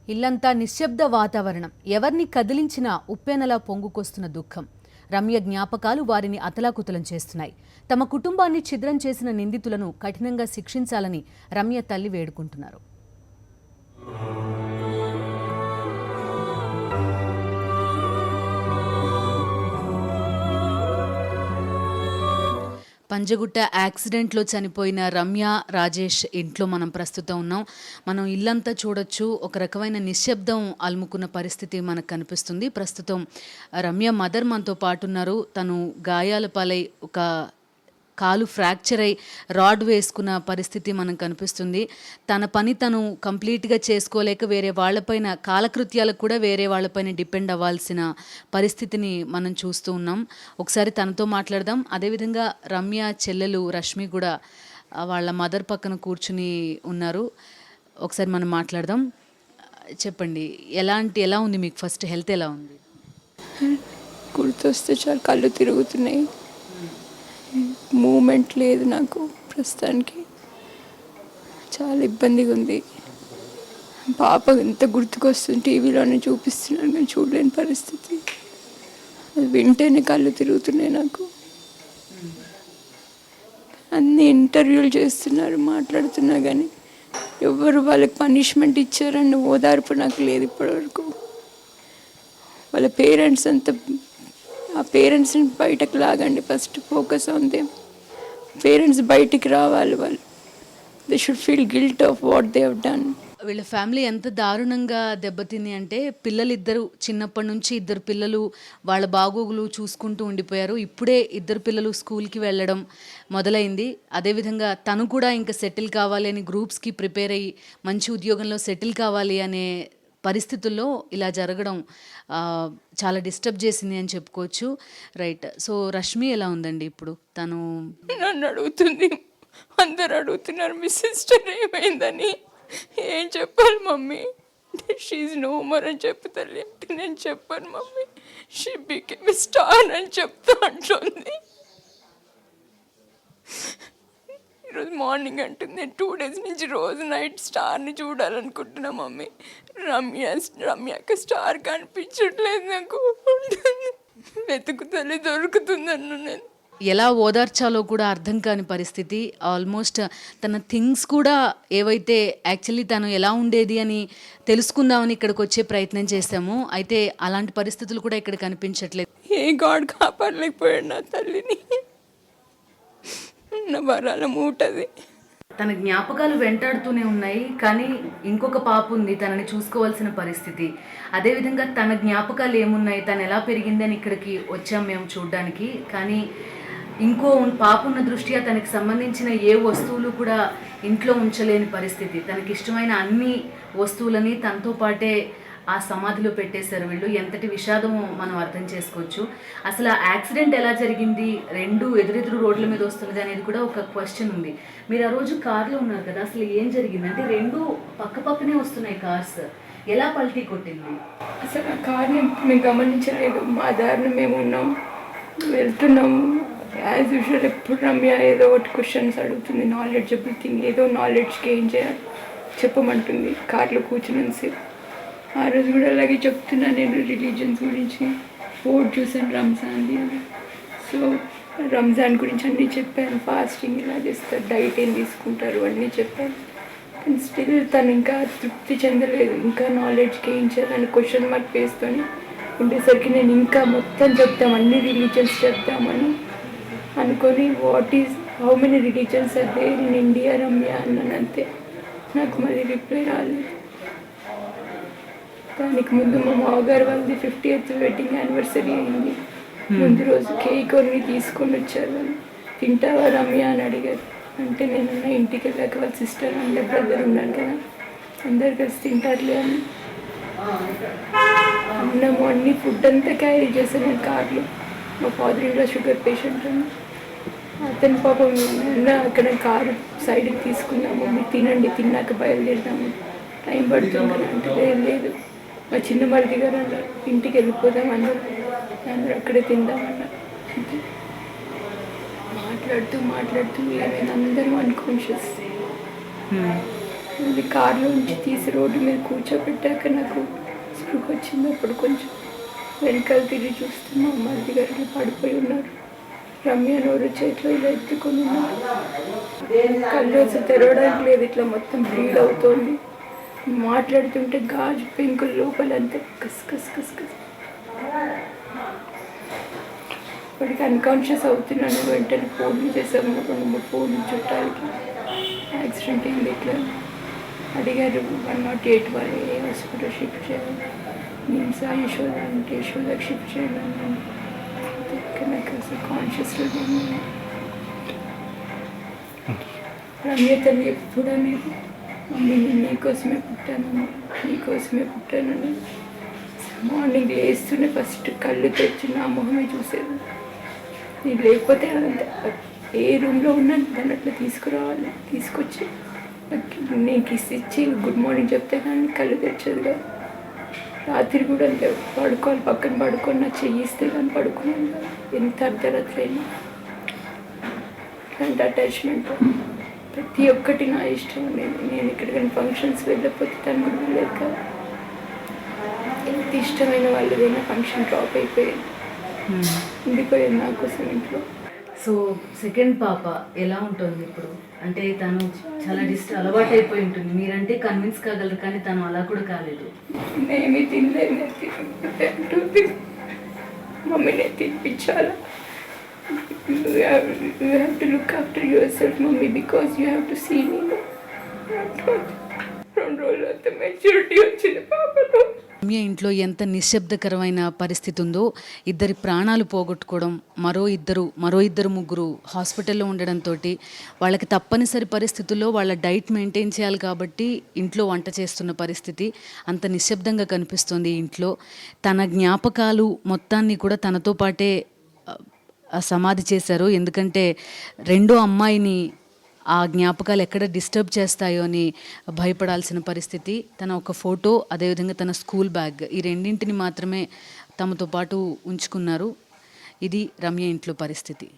ఇల్లంతా నిశ్శబ్ద వాతావరణం. ఎవరిని కదిలించినా ఉప్పెనలా పొంగుకొస్తున్న దుఃఖం. రమ్య జ్ఞాపకాలు వారిని అతలాకుతలం చేస్తున్నాయి. తమ కుటుంబాన్ని ఛిద్రం చేసిన నిందితులను కఠినంగా శిక్షించాలని రమ్య తల్లి వేడుకుంటున్నారు. పంజగుట్ట యాక్సిడెంట్లో చనిపోయిన రమ్య రాజేష్ ఇంట్లో మనం ప్రస్తుతం ఉన్నాం. మనం ఇల్లంతా చూడొచ్చు. ఒక రకమైన నిశ్శబ్దం అలుముకున్న పరిస్థితి మనకు కనిపిస్తుంది. ప్రస్తుతం రమ్య మదర్ మనతో పాటు ఉన్నారు. తను గాయాల పాలై ఒక కాలు ఫ్రాక్చర్ అయి రాడ్ వేసుకున్న పరిస్థితి మనకు కనిపిస్తుంది. తన పని తను కంప్లీట్గా చేసుకోలేక వేరే వాళ్ళపైన కాలకృత్యాలకు కూడా వేరే వాళ్ళపైన డిపెండ్ అవ్వాల్సిన పరిస్థితిని మనం చూస్తూ ఉన్నాం. ఒకసారి తనతో మాట్లాడదాం. అదేవిధంగా రమ్య చెల్లెలు రష్మి కూడా వాళ్ళ మదర్ పక్కన కూర్చుని ఉన్నారు. ఒకసారి మనం మాట్లాడదాం. చెప్పండి, ఎలా ఉంది మీకు? ఫస్ట్ హెల్త్ ఎలా ఉంది? గుర్తొస్తే చాలా కళ్ళు తిరుగుతున్నాయి. మూమెంట్ లేదు నాకు ప్రస్తుతానికి. చాలా ఇబ్బందిగా ఉంది. పాప ఎంత గుర్తుకొస్తుంది, టీవీలోనే చూపిస్తున్నాను కానీ చూడలేని పరిస్థితి. అది వింటేనే కళ్ళు తిరుగుతున్నాయి నాకు. అన్ని ఇంటర్వ్యూలు చేస్తున్నారు, మాట్లాడుతున్నా కానీ ఎవరు వాళ్ళకి పనిష్మెంట్ ఇచ్చారని ఓదార్పు నాకు లేదు ఇప్పటివరకు. వాళ్ళ పేరెంట్స్ అంతా, ఆ పేరెంట్స్ని బయటకు లాగండి. First focus on them. Parents బయటికి రావాలి. వాళ్ళు they should feel guilt of what they have done. వీళ్ళ ఫ్యామిలీ ఎంత దారుణంగా దెబ్బతింది అంటే, పిల్లలిద్దరు చిన్నప్పటి నుంచి ఇద్దరు పిల్లలు వాళ్ళ బాగోగులు చూసుకుంటూ ఉండిపోయారు. ఇప్పుడే ఇద్దరు పిల్లలు స్కూల్కి వెళ్ళడం మొదలైంది. అదేవిధంగా తను కూడా ఇంకా సెటిల్ కావాలి అని గ్రూప్స్కి ప్రిపేర్ అయ్యి మంచి ఉద్యోగంలో సెటిల్ కావాలి అనే పరిస్థితుల్లో ఇలా జరగడం చాలా డిస్టర్బ్ చేసింది అని చెప్పుకోవచ్చు. రైట్. సో రష్మి ఎలా ఉందండి ఇప్పుడు? తను నన్ను అడుగుతుంది, అందరు అడుగుతున్నారు మీ సిస్టర్ ఏమైందని. ఏం చెప్పాలి మమ్మీ? షీఈ్ నో మోర్ అని చెప్తారు. నేను చెప్పాను mummy, she became a star అని చెప్తా అంటుంది. ఈరోజు మార్నింగ్ అంటుంది 2 days నుంచి రోజు నైట్ స్టార్ని చూడాలనుకుంటున్నా మమ్మీ. రమ్యకి స్టార్ కనిపించట్లేదు నాకు. వెతుకుతలే దొరుకుతుందన్ను నేను. ఎలా ఓదార్చాలో కూడా అర్థం కాని పరిస్థితి. ఆల్మోస్ట్ తన థింగ్స్ కూడా ఏవైతే యాక్చువల్లీ తను ఎలా ఉండేది అని తెలుసుకుందామని ఇక్కడికి వచ్చే ప్రయత్నం చేశాము. అయితే అలాంటి పరిస్థితులు కూడా ఇక్కడ కనిపించట్లేదు. ఏ గాడ్ కాపాడలేకపోయాడు నా తల్లిని. నా వరాల మూటది. తన జ్ఞాపకాలు వెంటాడుతూనే ఉన్నాయి, కానీ ఇంకొక పాప ఉంది తనని చూసుకోవాల్సిన పరిస్థితి. అదేవిధంగా తన జ్ఞాపకాలు ఏమున్నాయి, తను ఎలా పెరిగింది అని ఇక్కడికి వచ్చాం మేము చూడడానికి. కానీ ఇంకో పాప ఉన్న దృష్ట్యా తనకి సంబంధించిన ఏ వస్తువులు కూడా ఇంట్లో ఉంచలేని పరిస్థితి. తనకి ఇష్టమైన అన్ని వస్తువులని తనతో పాటే ఆ సమాధిలో పెట్టేశారు వీళ్ళు. ఎంతటి విషాదమో మనం అర్థం చేసుకోవచ్చు. అసలు ఆ యాక్సిడెంట్ ఎలా జరిగింది, రెండు ఎదురెదురు రోడ్ల మీద వస్తున్నది అనేది కూడా ఒక క్వశ్చన్ ఉంది. మీరు ఆ రోజు కార్లో ఉన్నారు కదా, అసలు ఏం జరిగింది? అంటే రెండు పక్క పక్కనే వస్తున్నాయి కార్స్, ఎలా పల్టీ కొట్టింది? అసలు ఆ కార్ని మేము గమనించలేదు. మా దారిని మేము ఉన్నాం, వెళ్తున్నాం. యాజ్ యూజువల్ ఎప్పుడు రమ్య ఏదో ఒకటి క్వశ్చన్స్ అడుగుతుంది, నాలెడ్జబుల్ థింగ్, ఏదో నాలెడ్జ్ గెయిన్ చేయాలి చెప్పమంటుంది కార్లో కూర్చునేసి. ఆ రోజు కూడా అలాగే చెప్తున్నా నేను రిలీజియన్స్ గురించి. బోర్డు చూసాను రంజాన్ది అని. సో రంజాన్ గురించి అన్నీ చెప్పాను. ఫాస్టింగ్ ఇలా చేస్తారు, డైట్ ఏం తీసుకుంటారు అన్నీ చెప్పాను. కానీ స్టిల్ తను ఇంకా తృప్తి చెందలేదు. ఇంకా నాలెడ్జ్ గెయిన్ చేయాలని క్వశ్చన్ మార్క్ వేసుకొని ఉండేసరికి నేను ఇంకా మొత్తం చెప్తాం, అన్ని రిలీజియన్స్ చెప్తామని అనుకొని how many religions are there in India Ramya అన్నాను. అంతే, నాకు మళ్ళీ రిప్లై రాలేదు. దానికి ముందు మా మామగారు వాళ్ళది 50th వెడ్డింగ్ యానివర్సరీ అయింది. ముందు రోజు కేక్ కొన్ని తీసుకొని వచ్చారు. వాళ్ళు తింటావా రమ్య అని అడిగారు. అంటే నేనున్న ఇంటికి వెళ్ళాక వాళ్ళ సిస్టర్ అందరు బ్రదర్ ఉన్నాను కదా, అందరు కలిసి తింటారులే అని అన్నము అన్ని ఫుడ్ అంతా క్యారీ చేశాను నేను కార్లో. మా ఫాదర్ ఇంట్లో షుగర్ పేషెంట్ అని, అతని పాపం అక్కడ కారు సైడ్కి తీసుకున్నాము. మీరు తినండి, తిన్నాక బయలుదేరుదాము, టైం పడుతుంది అంటే లేదు. మా చిన్న మరిది గారు అన్నారు ఇంటికి వెళ్ళిపోదాం అందరూ అక్కడే తిందామన్నారు. మాట్లాడుతూ ఏమైనా అందరూ అన్కాన్షియస్. మళ్ళీ కార్లో నుంచి తీసి రోడ్డు మీద కూర్చోబెట్టాక నాకు స్పృహ వచ్చింది. అప్పుడు కొంచెం వెనకాల తిరిగి చూస్తున్నా మరిది గారు ఇలా పడిపోయి ఉన్నారు. రమ్య నోరు చేతిలో ఇలా ఎత్తుకొని ఉన్నారు. కళ్ళు అసలు తెరవడానికి లేదు, ఇట్లా మొత్తం బ్లీడ్ అవుతోంది. మాట్లాడుతుంటే గాజు పెంకులు లోపలంతా కస్ కస్ కస్ కస్. ఇప్పటికి అన్కాన్షియస్ అవుతున్నాను. వెంటనే ఫోన్లు చేసాము, 2-3 ఫోన్లు చుట్టాలకి. యాక్సిడెంట్ అయింది ఇట్లా అడిగారు. 108 వాళ్ళు ఏ హాస్పిటల్ షిఫ్ట్ చేయాలి, నేను యశోద అంటే యశోదకి షిఫ్ట్ చేయాలన్నాను. నాకు అసలు కాన్షియస్ రమ్య తల్లి ఎప్పుడు అనేది మమ్మీ నేను నీకోసమే పుట్టాను, నీకోసమే పుట్టానని. మార్నింగ్ లేస్తూనే ఫస్ట్ కళ్ళు తెచ్చి నా మొహమే చూసేది. నేను లేకపోతే అదంతా ఏ రూమ్లో ఉన్నాను దాన్ని అట్లా తీసుకురావాలి, తీసుకొచ్చి నేను కిస్ ఇచ్చి గుడ్ మార్నింగ్ చెప్తే కానీ కళ్ళు తెచ్చేది కాదు. రాత్రి కూడా అంతే, పడుకోవాలి పక్కన పడుకొని నా చెయ్యిస్తే కానీ పడుకున్నాను కాదు. ఎంత అర్ధరాత్రి అయినా ఇలాంటి అటాచ్మెంట్. ప్రతి ఒక్కటి నా ఇష్టం. నేను ఎక్కడికైనా ఫంక్షన్స్ వెళ్ళకపోతే తను కూడా వెళ్ళలేదు కదా. ఎంత ఇష్టమైన వాళ్ళదైనా ఫంక్షన్ డ్రాప్ అయిపోయింది, ఉండిపోయింది నా కోసం ఇంట్లో. సో సెకండ్ పాప ఎలా ఉంటుంది ఇప్పుడు? అంటే తను చాలా అలవాటు అయిపోయి ఉంటుంది. మీరంటే కన్విన్స్ కాగలరు, కానీ తను అలా కూడా కాలేదు. నేనేమి తినలేదు, మమ్మీనే తినిపించాలా. You have to look after yourself, mommy, because you have to see me. 2 రోజులు అంత మెచ్యూరిటీ వచ్చింది పాపలో. రమ్య ఇంట్లో ఎంత నిశ్శబ్దకరమైన పరిస్థితి ఉందో, ఇద్దరి ప్రాణాలు పోగొట్టుకోవడం, మరో ఇద్దరు ముగ్గురు హాస్పిటల్లో ఉండడంతో వాళ్ళకి తప్పనిసరి పరిస్థితుల్లో వాళ్ళ డైట్ మెయింటైన్ చేయాలి కాబట్టి ఇంట్లో వంట చేస్తున్న పరిస్థితి. అంత నిశ్శబ్దంగా కనిపిస్తుంది ఇంట్లో. తన జ్ఞాపకాలు మొత్తాన్ని కూడా తనతో పాటే సమాధి చేశారు. ఎందుకంటే రెండో అమ్మాయిని ఆ జ్ఞాపకాలు ఎక్కడ డిస్టర్బ్ చేస్తాయో అని భయపడాల్సిన పరిస్థితి. తన ఒక ఫోటో, అదేవిధంగా తన స్కూల్ బ్యాగ్, ఈ రెండింటిని మాత్రమే తమతో పాటు ఉంచుకున్నారు. ఇది రమ్య ఇంట్లో పరిస్థితి.